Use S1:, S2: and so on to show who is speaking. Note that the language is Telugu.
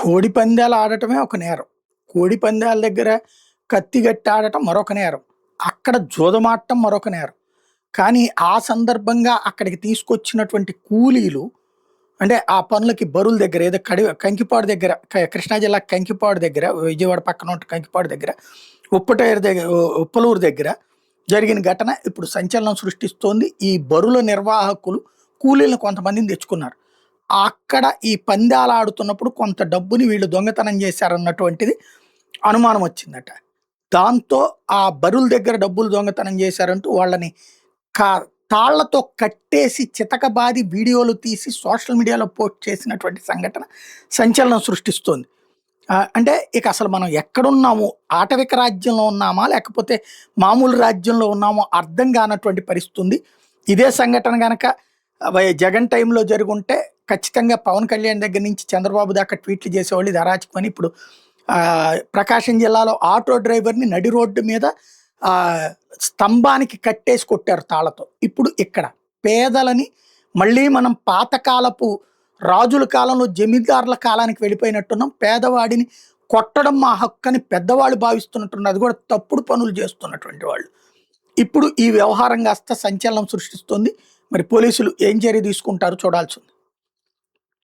S1: కోడి పందాలు ఆడటమే ఒక నేరం. కోడి పందాల దగ్గర కత్తిగట్టి ఆడటం మరొక నేరం. అక్కడ జూదమాడటం మరొక నేరం. కానీ ఆ సందర్భంగా అక్కడికి తీసుకొచ్చినటువంటి కూలీలు అంటే ఆ పనులకి బరువుల దగ్గర ఏదో కంకిపాడు దగ్గర కృష్ణా జిల్లా కంకిపాడు దగ్గర, విజయవాడ పక్కన ఉంటే కంకిపాడు దగ్గర, ఉప్పటేరు దగ్గర, ఉప్పలూరు దగ్గర జరిగిన ఘటన ఇప్పుడు సంచలనం సృష్టిస్తోంది. ఈ బరుల నిర్వాహకులు కూలీలను కొంతమందిని తెచ్చుకున్నారు. అక్కడ ఈ పందాలు ఆడుతున్నప్పుడు కొంత డబ్బుని వీళ్ళు దొంగతనం చేశారన్నటువంటిది అనుమానం వచ్చిందట. దాంతో ఆ బరుల దగ్గర డబ్బులు దొంగతనం చేశారంటూ వాళ్ళని కా తాళ్లతో కట్టేసి చితకబాది వీడియోలు తీసి సోషల్ మీడియాలో పోస్ట్ చేసినటువంటి సంఘటన సంచలనం సృష్టిస్తోంది. అంటే ఇక అసలు మనం ఎక్కడున్నాము? ఆటవిక రాజ్యంలో ఉన్నామా? లేకపోతే మామూలు రాజ్యంలో ఉన్నామో అర్థం కానటువంటి పరిస్థితి ఉంది. ఇదే సంఘటన గనక జగన్ టైంలో జరుగుంటే ఖచ్చితంగా పవన్ కళ్యాణ్ దగ్గర నుంచి చంద్రబాబు దాకా ట్వీట్లు చేసేవాళ్ళు ఇది అరాచకమని. ఇప్పుడు ప్రకాశం జిల్లాలో ఆటో డ్రైవర్ని నడి రోడ్డు మీద స్తంభానికి కట్టేసి కొట్టారు తాళ్లతో. ఇప్పుడు ఇక్కడ పేదలని మళ్ళీ మనం పాతకాలపు రాజుల కాలంలో జమీందారుల కాలానికి వెళ్ళిపోయినట్టున్నాం. పేదవాడిని కొట్టడం మా హక్కు అని పెద్దవాళ్ళు భావిస్తున్నట్టున్నారు. అది కూడా తప్పుడు పనులు చేస్తున్నటువంటి వాళ్ళు. ఇప్పుడు ఈ వ్యవహారం కాస్త సంచలనం సృష్టిస్తుంది. మరి పోలీసులు ఏం చర్య తీసుకుంటారో చూడాల్సి ఉంది.